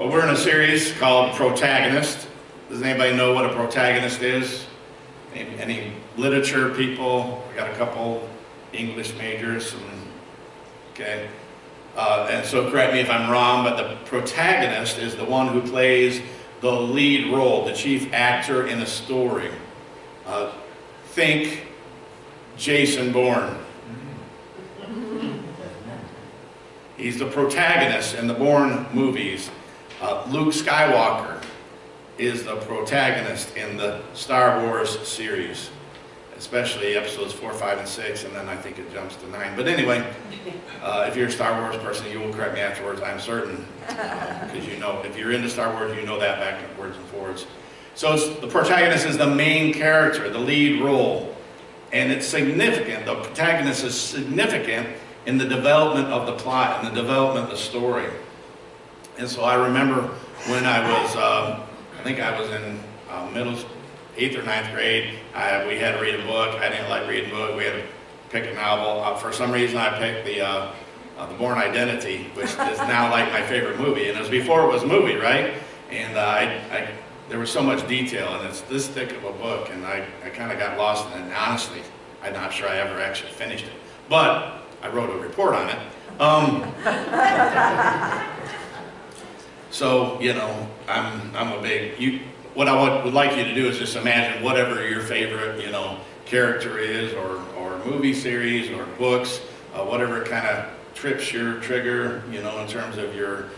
Well, we're in a series called Protagonist. Does anybody know what a protagonist is? Any literature people? We got a couple English majors. Okay. And so correct me if I'm wrong, but the protagonist is the one who plays the lead role, the chief actor in a story. Think Jason Bourne. He's the protagonist in the Bourne movies. Luke Skywalker is the protagonist in the Star Wars series, especially episodes 4, 5, and 6, and then I think it jumps to 9. But anyway, if you're a Star Wars person, you will correct me afterwards, I'm certain, because you know, if you're into Star Wars, you know that backwards and forwards. So the protagonist is the main character, the lead role, and it's significant. The protagonist is significant in the development of the plot and the development of the story. And so I remember when I was, I think I was in middle 8th or 9th grade, we had to read a book. I didn't like reading books. We had to pick a novel. For some reason, I picked the Bourne Identity, which is now like my favorite movie. And it was before it was a movie, right? And there was so much detail, and it's this thick of a book, and I kind of got lost in it. And honestly, I'm not sure I ever actually finished it. But I wrote a report on it. So, you know, I'm a big, what I would like you to do is just imagine whatever your favorite, you know, character is, or movie series, or books, whatever kind of trips your trigger, you know, in terms of your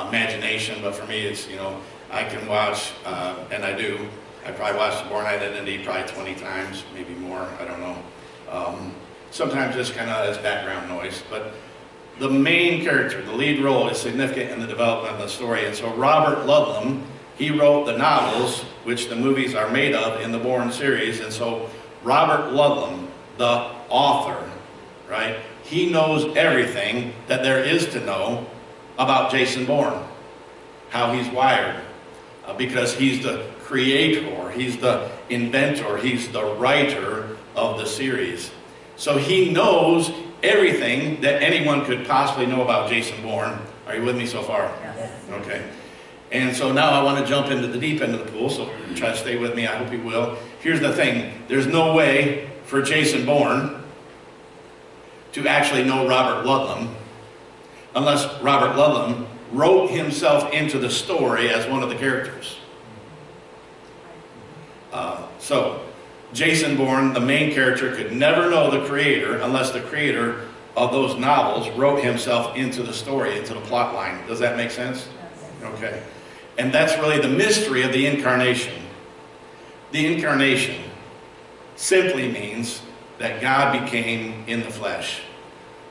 imagination. But for me, it's, you know, I can watch, and I do, I probably watched The Bourne Identity probably 20 times, maybe more, I don't know. Sometimes just kind of as background noise, but the main character, the lead role, is significant in the development of the story. And so Robert Ludlum, he wrote the novels, which the movies are made of in the Bourne series. And so Robert Ludlum, the author, right, he knows everything that there is to know about Jason Bourne, how he's wired, because he's the creator, he's the inventor, he's the writer of the series. So he knows everything that anyone could possibly know about Jason Bourne. Are you with me so far? Yes. Okay. And so now I want to jump into the deep end of the pool, so try to stay with me. I hope you will. Here's the thing. There's no way for Jason Bourne to actually know Robert Ludlum unless Robert Ludlum wrote himself into the story as one of the characters. So Jason Bourne, the main character, could never know the creator unless the creator of those novels wrote himself into the story, into the plot line. Does that make sense? Okay. And that's really the mystery of the incarnation. The incarnation simply means that God became in the flesh.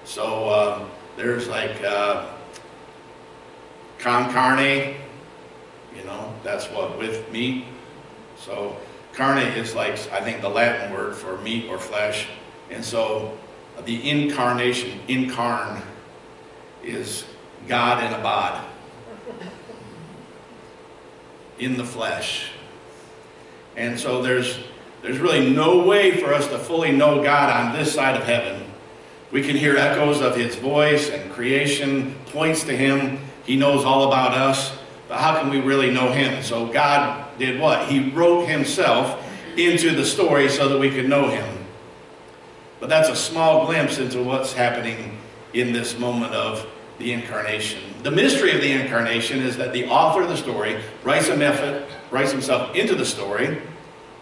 So there's like con carne, you know, that's what, with meat. So carne is like, I think, the Latin word for meat or flesh. And so the incarnation, incarn, is God in a bod, in the flesh. And so there's really no way for us to fully know God on this side of heaven. We can hear echoes of his voice, and creation points to him. He knows all about us. But how can we really know him? So God did what? He wrote himself into the story so that we could know him. But that's a small glimpse into what's happening in this moment of the incarnation. The mystery of the incarnation is that the author of the story writes himself into the story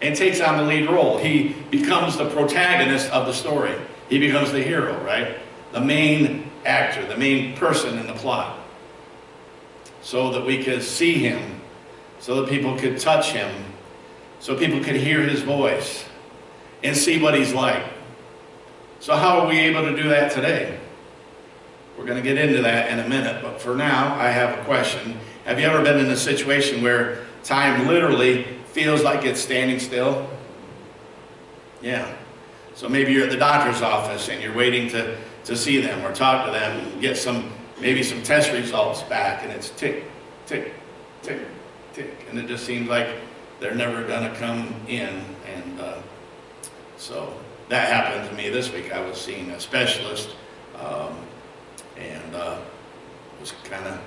and takes on the lead role. He becomes the protagonist of the story. He becomes the hero, right? The main actor, the main person in the plot. So that we could see him, so that people could touch him, so people could hear his voice and see what he's like. So how are we able to do that today? We're going to get into that in a minute, but for now, I have a question. Have you ever been in a situation where time literally feels like it's standing still? Yeah. So maybe you're at the doctor's office and you're waiting to see them or talk to them and get maybe some test results back, and it's tick, tick, tick, tick, and it just seems like they're never going to come in. And so that happened to me this week. I was seeing a specialist, and it was kind of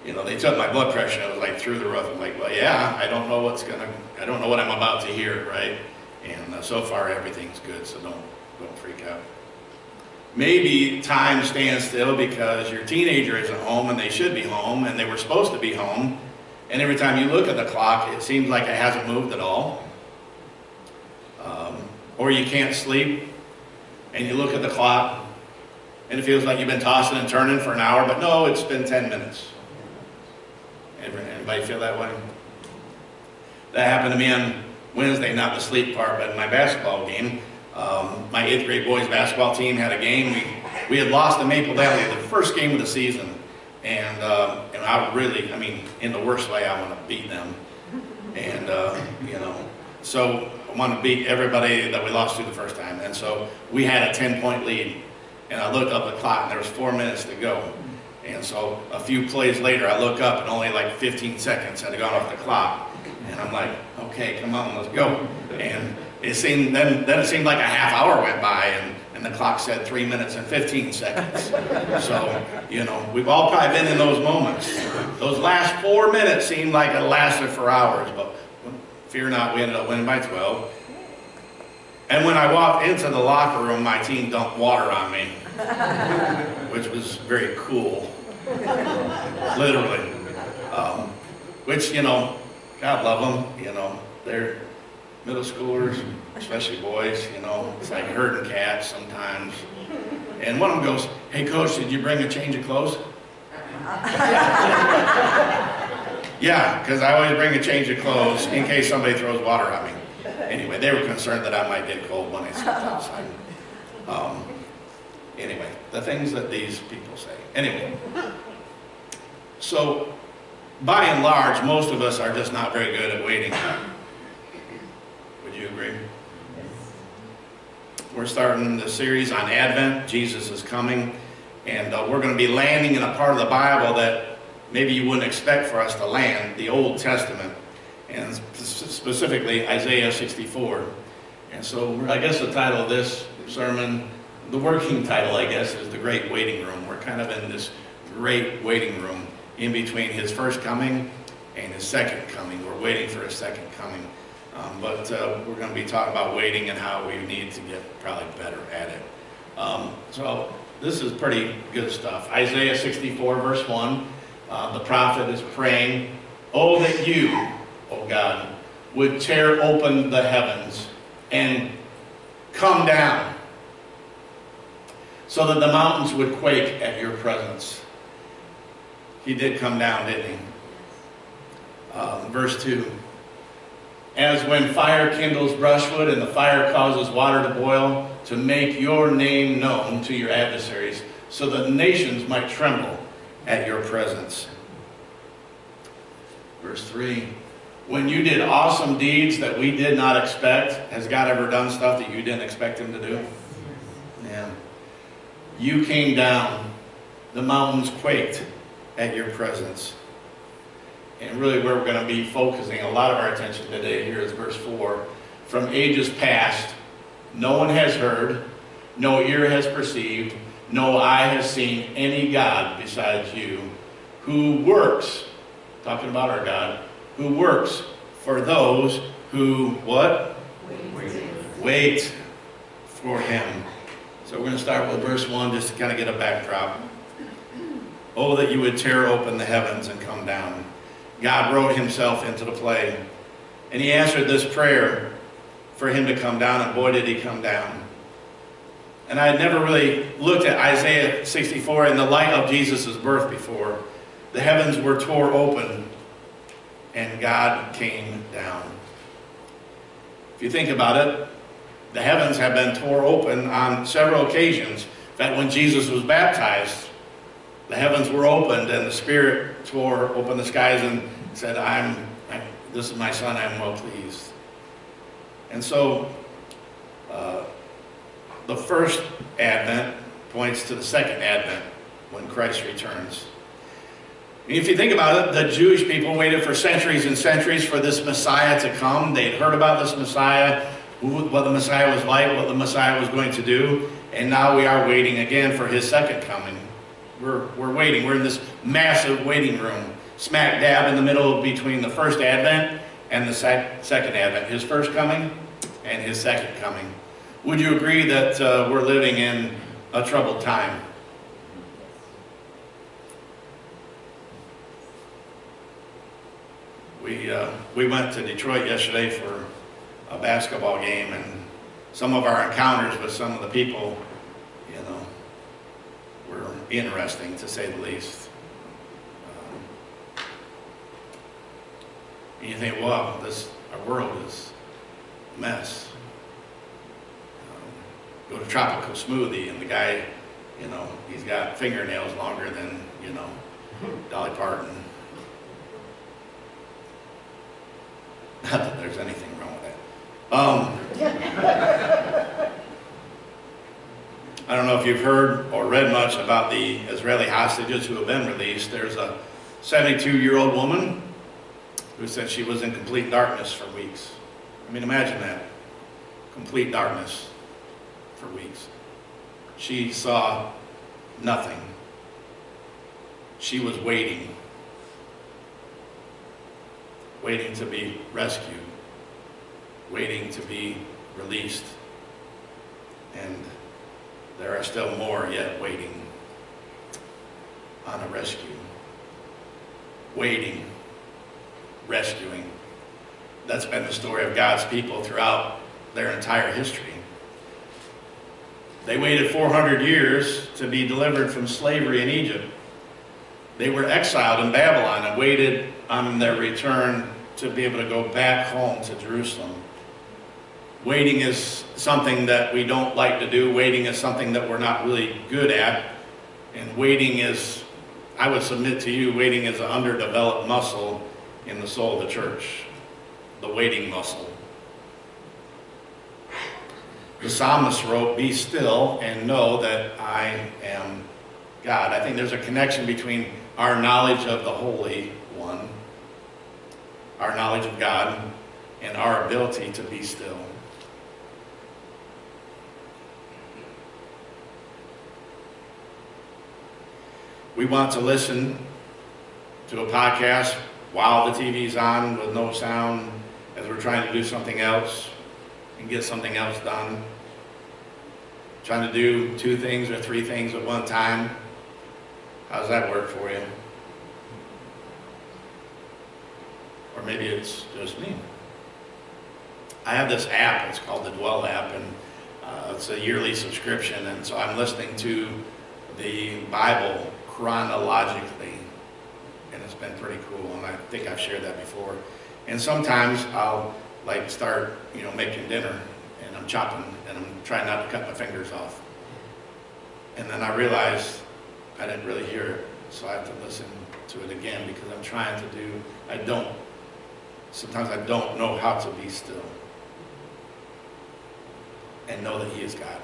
You know, they took my blood pressure and it was like through the roof. I'm like, well, yeah, I don't know what I'm about to hear, right? And so far everything's good, so don't freak out. Maybe time stands still because your teenager isn't home and they should be home and they were supposed to be home. And every time you look at the clock, it seems like it hasn't moved at all. Or you can't sleep and you look at the clock and it feels like you've been tossing and turning for an hour, but no, it's been 10 minutes. Anybody feel that way? That happened to me on Wednesday, not the sleep part, but in my basketball game. My 8th grade boys basketball team had a game. We had lost to Maple Valley, the first game of the season. And I really, in the worst way, I want to beat them. And, so I want to beat everybody that we lost to the first time. And so we had a 10-point lead. And I looked up the clock and there was 4 minutes to go. And so a few plays later, I look up and only like 15 seconds had gone off the clock. And I'm like, okay, come on, let's go. And it seemed, then it seemed like a half hour went by and the clock said 3 minutes and 15 seconds. So, we've all probably been in those moments. Those last 4 minutes seemed like it lasted for hours, but fear not, we ended up winning by 12. And when I walked into the locker room, my team dumped water on me, which was very cool, literally. Which, God love them, they're middle schoolers, especially boys, it's like herding cats sometimes. And one of them goes, hey coach, did you bring a change of clothes? Yeah, because I always bring a change of clothes in case somebody throws water at me. Anyway, they were concerned that I might get cold when I stepped outside. Anyway, the things that these people say. Anyway, so by and large, most of us are just not very good at waiting. Would you agree? We're starting the series on Advent. Jesus is coming. And we're going to be landing in a part of the Bible that maybe you wouldn't expect for us to land, the Old Testament. And specifically Isaiah 64. And so I guess the title of this sermon, the working title I guess, is The Great Waiting Room. We're kind of in this great waiting room in between his first coming and his second coming. We're waiting for his second coming. But we're going to be talking about waiting and how we need to get probably better at it. So this is pretty good stuff. Isaiah 64 verse 1, the prophet is praying, "Oh, that you, O God, would tear open the heavens and come down so that the mountains would quake at your presence." He did come down, didn't he? Verse 2. "As when fire kindles brushwood and the fire causes water to boil, to make your name known to your adversaries, so that the nations might tremble at your presence." Verse 3. "When you did awesome deeds that we did not expect." Has God ever done stuff that you didn't expect him to do? Yeah. "You came down, the mountains quaked at your presence." And really where we're going to be focusing a lot of our attention today here is verse 4. "From ages past, no one has heard, no ear has perceived, no eye has seen any God besides you, who works," talking about our God, "who works for those who," what? Wait for him. So we're going to start with verse 1 just to kind of get a backdrop. "Oh, that you would tear open the heavens and come down." God wrote himself into the play. And he answered this prayer for him to come down, and boy did he come down. And I had never really looked at Isaiah 64 in the light of Jesus' birth before. The heavens were tore open, and God came down. If you think about it, the heavens have been tore open on several occasions. In fact, when Jesus was baptized, the heavens were opened and the Spirit tore open the skies and said, "This is my Son, I'm well pleased." And so, the first Advent points to the second Advent, when Christ returns. If you think about it, the Jewish people waited for centuries and centuries for this Messiah to come. They'd heard about this Messiah, what the Messiah was like, what the Messiah was going to do, and now we are waiting again for his second coming. We're waiting. We're in this massive waiting room, smack dab in the middle between the first Advent and the second Advent, his first coming and his second coming. Would you agree that we're living in a troubled time? We went to Detroit yesterday for a basketball game, and some of our encounters with some of the people, you know, were interesting, to say the least. And you think, wow, our world is a mess. Go to Tropical Smoothie, and the guy, you know, he's got fingernails longer than, you know, Dolly Parton. Not that there's anything wrong with that. I don't know if you've heard or read much about the Israeli hostages who have been released. There's a 72-year-old woman who said she was in complete darkness for weeks. I mean, imagine that. Complete darkness for weeks. She saw nothing. She was waiting to be rescued, waiting to be released. And there are still more yet waiting on a rescue. Waiting, rescuing. That's been the story of God's people throughout their entire history. They waited 400 years to be delivered from slavery in Egypt. They were exiled in Babylon and waited on their return to be able to go back home to Jerusalem. Waiting is something that we don't like to do. Waiting is something that we're not really good at. And waiting is, I would submit to you, waiting is an underdeveloped muscle in the soul of the church. The waiting muscle. The psalmist wrote, "Be still and know that I am God." I think there's a connection between our knowledge of the Holy One, our knowledge of God, and our ability to be still. We want to listen to a podcast while the TV's on with no sound as we're trying to do something else and get something else done. Trying to do 2 things or 3 things at one time. How does that work for you? Or maybe it's just me. I have this app, it's called the Dwell app, and it's a yearly subscription, and so I'm listening to the Bible chronologically, and it's been pretty cool, and I think I've shared that before. And sometimes I'll start, making dinner, and I'm chopping, and I'm trying not to cut my fingers off. And then I realize I didn't really hear it, so I have to listen to it again because I'm trying to do, sometimes I don't know how to be still and know that He is God.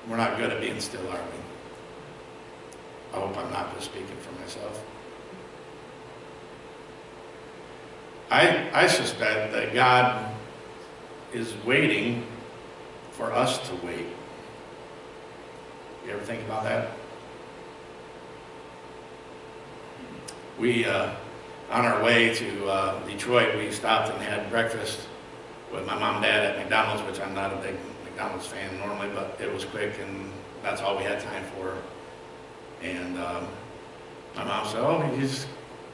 We're not good at being still, are we? I hope I'm not just speaking for myself. I suspect that God is waiting for us to wait. You ever think about that? We, on our way to Detroit, we stopped and had breakfast with my mom and dad at McDonald's, which I'm not a big McDonald's fan normally, but it was quick and that's all we had time for. And my mom said, oh,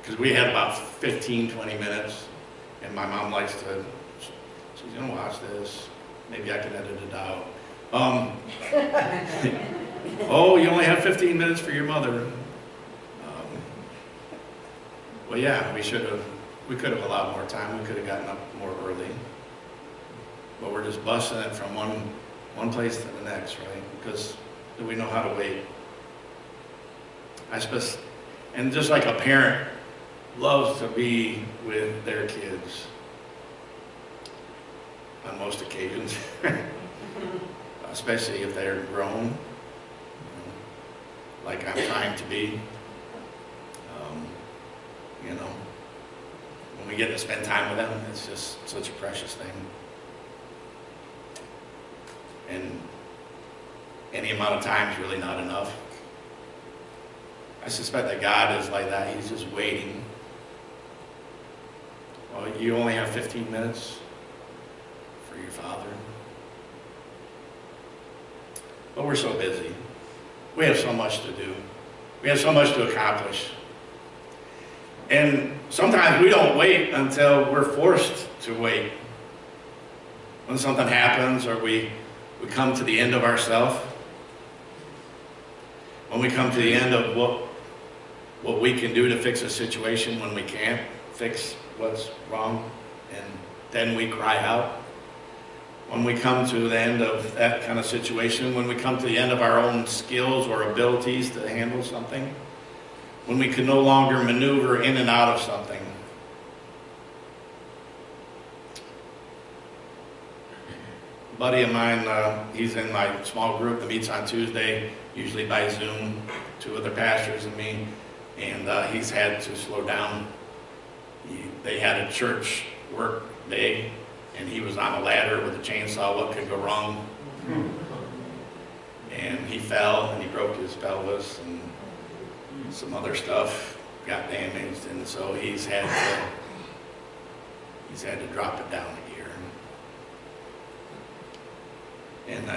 because we had about 15, 20 minutes, and my mom likes to, she's gonna watch this, maybe I can edit it out. Oh, you only have 15 minutes for your mother. Well, yeah, we could have allowed more time. We could have gotten up more early. But we're just busting it from one place to the next, right? Because we know how to wait. And just like a parent loves to be with their kids on most occasions, especially if they're grown, like I'm trying to be. When we get to spend time with them, it's just such a precious thing. And any amount of time is really not enough. I suspect that God is like that. He's just waiting. Well, you only have 15 minutes for your Father. But we're so busy. We have so much to do. We have so much to accomplish. And sometimes we don't wait until we're forced to wait. When something happens or we come to the end of ourselves. When we come to the end of what we can do to fix a situation when we can't fix what's wrong, and then we cry out. When we come to the end of that kind of situation, when we come to the end of our own skills or abilities to handle something, when we can no longer maneuver in and out of something. A buddy of mine, he's in my small group that meets on Tuesday, usually by Zoom, 2 other pastors and me, and he's had to slow down. They had a church work day, and he was on a ladder with a chainsaw. What could go wrong? And he fell, and he broke his pelvis, and some other stuff got damaged, and so he's had to drop it down a gear. And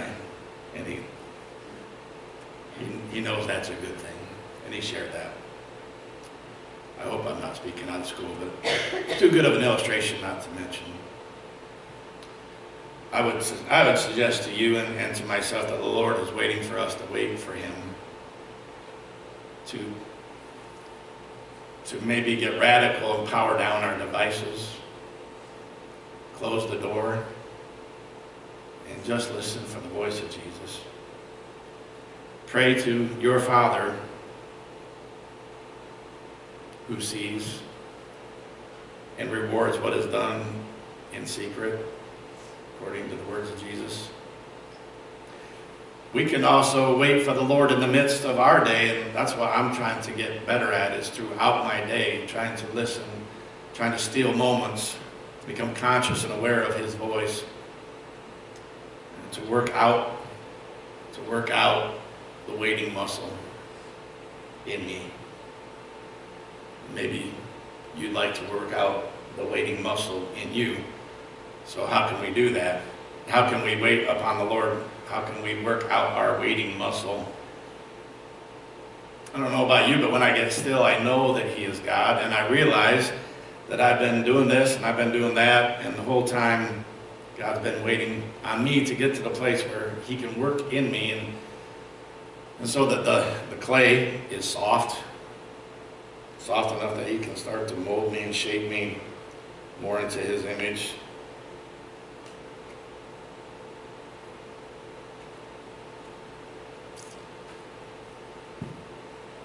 he knows that's a good thing, and he shared that. I hope I'm not speaking out of school, but it's too good of an illustration not to mention. I would suggest to you and to myself that the Lord is waiting for us to wait for Him to maybe get radical and power down our devices, close the door, and just listen for the voice of Jesus. Pray to your Father who sees and rewards what is done in secret, according to the words of Jesus. We can also wait for the Lord in the midst of our day, and that's what I'm trying to get better at, is throughout my day, trying to listen, trying to steal moments, become conscious and aware of His voice, and to work out the waiting muscle in me. Maybe you'd like to work out the waiting muscle in you. So how can we do that? How can we wait upon the Lord? How can we work out our waiting muscle? I don't know about you, but when I get still, I know that He is God, and I realize that I've been doing this and I've been doing that, and the whole time God's been waiting on me to get to the place where He can work in me, and so that the clay is soft enough that He can start to mold me and shape me more into His image.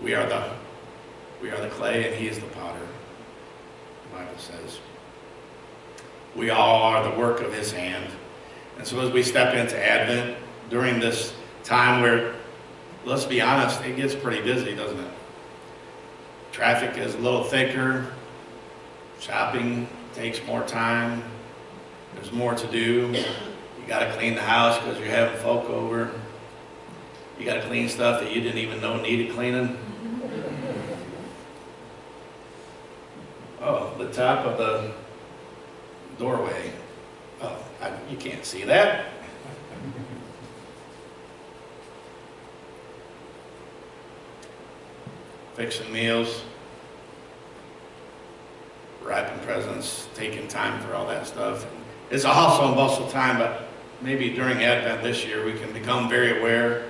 We are the clay, and He is the potter, the Bible says. We all are the work of His hand. And so as we step into Advent, during this time where, let's be honest, it gets pretty busy, doesn't it? Traffic is a little thicker. Shopping takes more time. There's more to do. You got to clean the house because you're having folk over. You got to clean stuff that you didn't even know needed cleaning. Oh, the top of the doorway. Oh, you can't see that. Fixing meals, wrapping presents, taking time for all that stuff. It's a hustle and bustle time, but maybe during Advent this year we can become very aware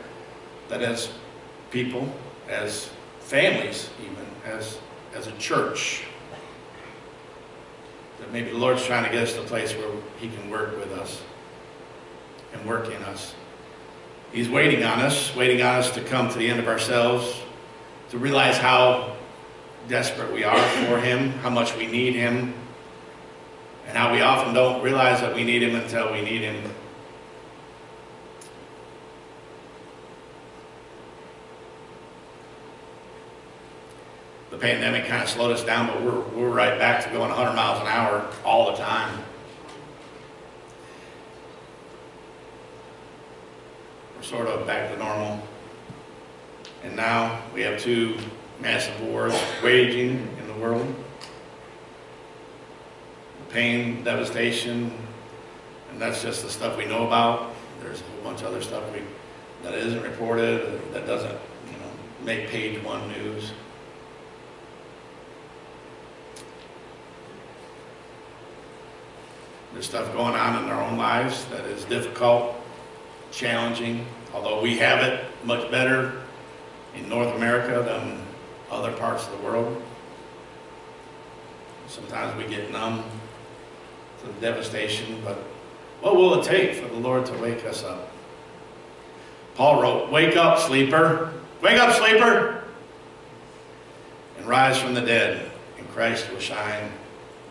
that as people, as families even, as a church, that maybe the Lord's trying to get us to a place where He can work with us and work in us. He's waiting on us to come to the end of ourselves, to realize how desperate we are for Him, how much we need Him, and how we often don't realize that we need Him until we need Him. The pandemic kind of slowed us down, but we're right back to going 100 miles an hour all the time. we're sort of back to normal. And now we have two massive wars waging in the world. Pain, devastation, and that's just the stuff we know about. There's a whole bunch of other stuff that isn't reported, that doesn't, make page one news. There's stuff going on in our own lives that is difficult, challenging, although we have it much better in North America than other parts of the world. Sometimes we get numb to the devastation, but what will it take for the Lord to wake us up? Paul wrote, "Wake up, sleeper. Wake up, sleeper, and rise from the dead, and Christ will shine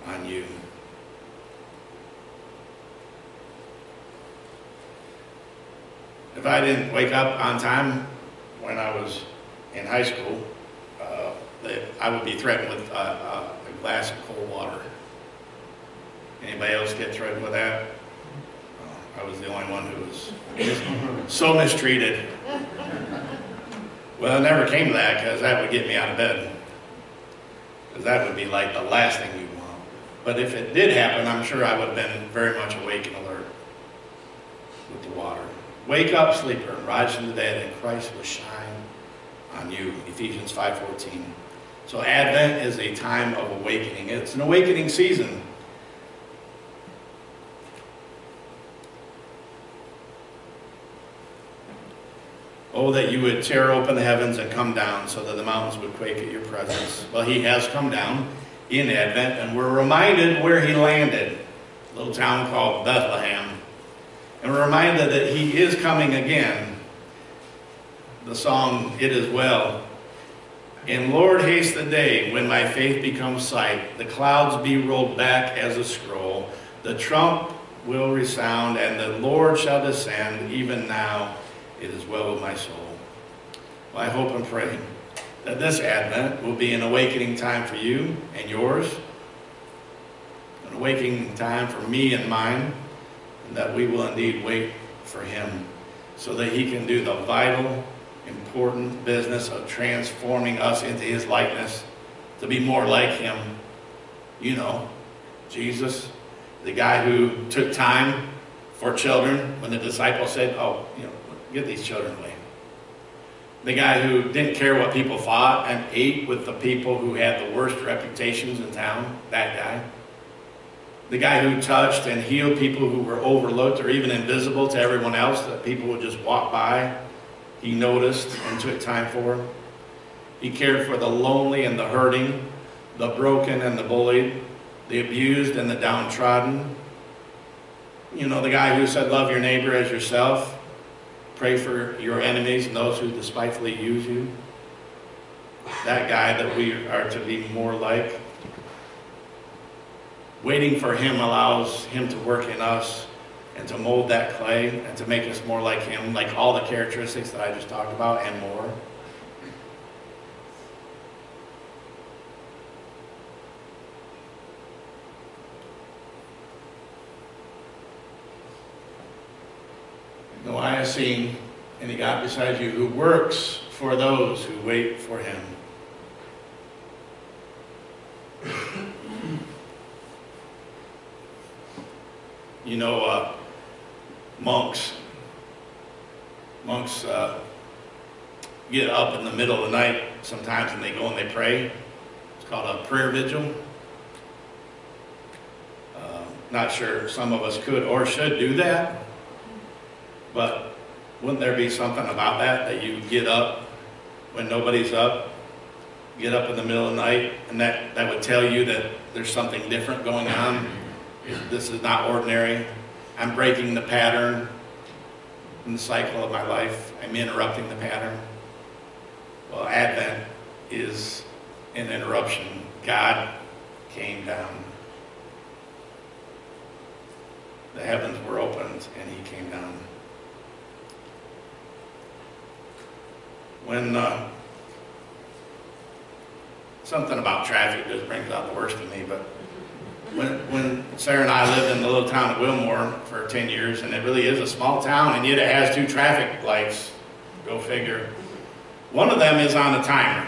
on you." If I didn't wake up on time when I was in high school, I would be threatened with a glass of cold water. Anybody else get threatened with that? I was the only one who was so mistreated. Well, it never came to that, because that would get me out of bed. Because that would be like the last thing you'd want. But if it did happen, I'm sure I would have been very much awake and alert with the water. Wake up, sleeper, and rise from the dead, and Christ will shine on you. Ephesians 5:14. So Advent is a time of awakening. It's an awakening season. Oh, that you would tear open the heavens and come down so that the mountains would quake at your presence. Well, he has come down in Advent, and we're reminded where he landed, a little town called Bethlehem. And we're reminded that he is coming again. The song, "It Is Well." "And Lord, haste the day when my faith becomes sight. The clouds be rolled back as a scroll. The trump will resound, and the Lord shall descend. Even now, it is well with my soul." Well, I hope and pray that this Advent will be an awakening time for you and yours, an awakening time for me and mine, and that we will indeed wait for him so that he can do the vital, important business of transforming us into his likeness, to be more like him. Jesus, the guy who took time for children when the disciples said, get these children away. The guy who didn't care what people thought and ate with the people who had the worst reputations in town, that guy. The guy who touched and healed people who were overlooked or even invisible to everyone else, that people would just walk by. He noticed and took time for. He cared for the lonely and the hurting, the broken and the bullied, the abused and the downtrodden. The guy who said, "Love your neighbor as yourself. Pray for your enemies and those who despitefully use you." That guy that we are to be more like. Waiting for him allows him to work in us and to mold that clay and to make us more like him, like all the characteristics that I just talked about and more. No eye has seen any God beside you who works for those who wait for him. Monks get up in the middle of the night sometimes and they go and they pray. It's called a prayer vigil. Not sure some of us could or should do that, but wouldn't there be something about that you get up when nobody's up, get up in the middle of the night, and that would tell you that there's something different going on. This is not ordinary. I'm breaking the pattern in the cycle of my life. I'm interrupting the pattern. Well, Advent is an interruption. God came down. The heavens were opened and he came down. When something about traffic just brings out the worst in me, but When Sarah and I lived in the little town of Wilmore for 10 years, and it really is a small town, and yet it has 2 traffic lights. Go figure. One of them is on a timer,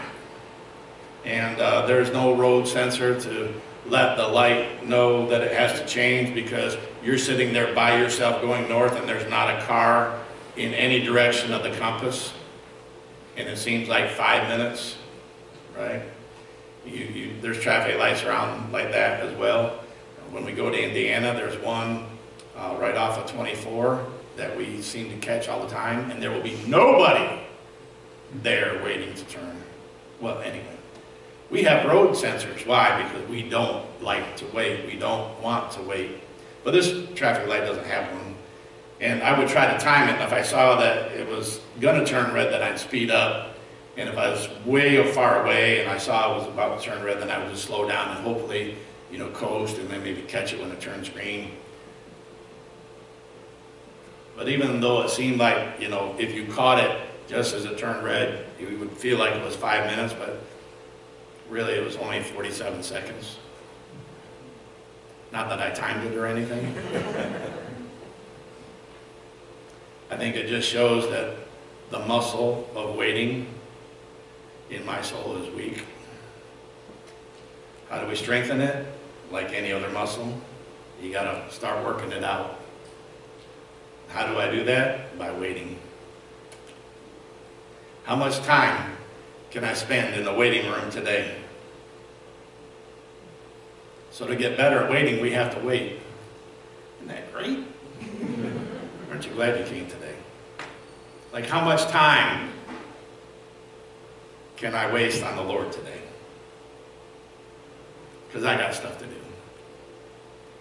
and there's no road sensor to let the light know that it has to change, because you're sitting there by yourself going north and there's not a car in any direction of the compass, and it seems like 5 minutes, right? There's traffic lights around like that as well. When we go to Indiana, there's one right off of 24 that we seem to catch all the time, and there will be nobody there waiting to turn. Well, anyway, we have road sensors. Why? Because we don't like to wait. We don't want to wait. But this traffic light doesn't have one. And I would try to time it, and if I saw that it was going to turn red, then I'd speed up. And if I was way far away and I saw it was about to turn red, then I would just slow down and hopefully, coast and then maybe catch it when it turns green. But even though it seemed like, if you caught it just as it turned red, you would feel like it was 5 minutes, but really it was only 47 seconds. Not that I timed it or anything. I think it just shows that the muscle of waiting in my soul is weak. How do we strengthen it? Like any other muscle, you got to start working it out. How do I do that? By waiting. How much time can I spend in the waiting room today? So to get better at waiting, we have to wait. Isn't that great? Aren't you glad you came today? Like, how much time can I waste on the Lord today? Because I got stuff to do.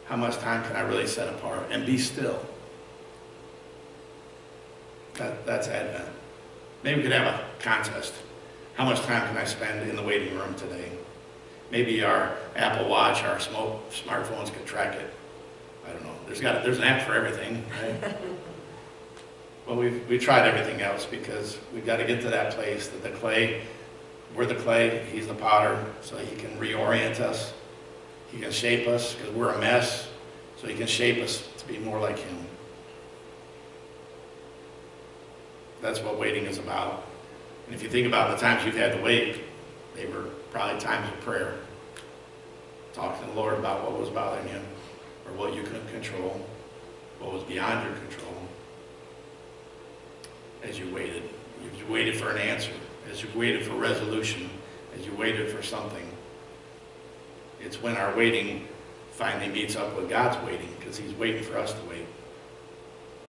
How much time can I really set apart and be still? That's Advent. Maybe we could have a contest. How much time can I spend in the waiting room today? Maybe our Apple Watch, our smartphones could track it. I don't know. There's an app for everything, right? Well, we've tried everything else, because we've got to get to that place that the clay, we're the clay, he's the potter, so he can reorient us. He can shape us, because we're a mess, so he can shape us to be more like him. That's what waiting is about. And if you think about the times you've had to wait, they were probably times of prayer. Talking to the Lord about what was bothering you, or what you couldn't control, what was beyond your control. As you waited for an answer, as you waited for resolution, as you waited for something. It's when our waiting finally meets up with God's waiting, because he's waiting for us to wait.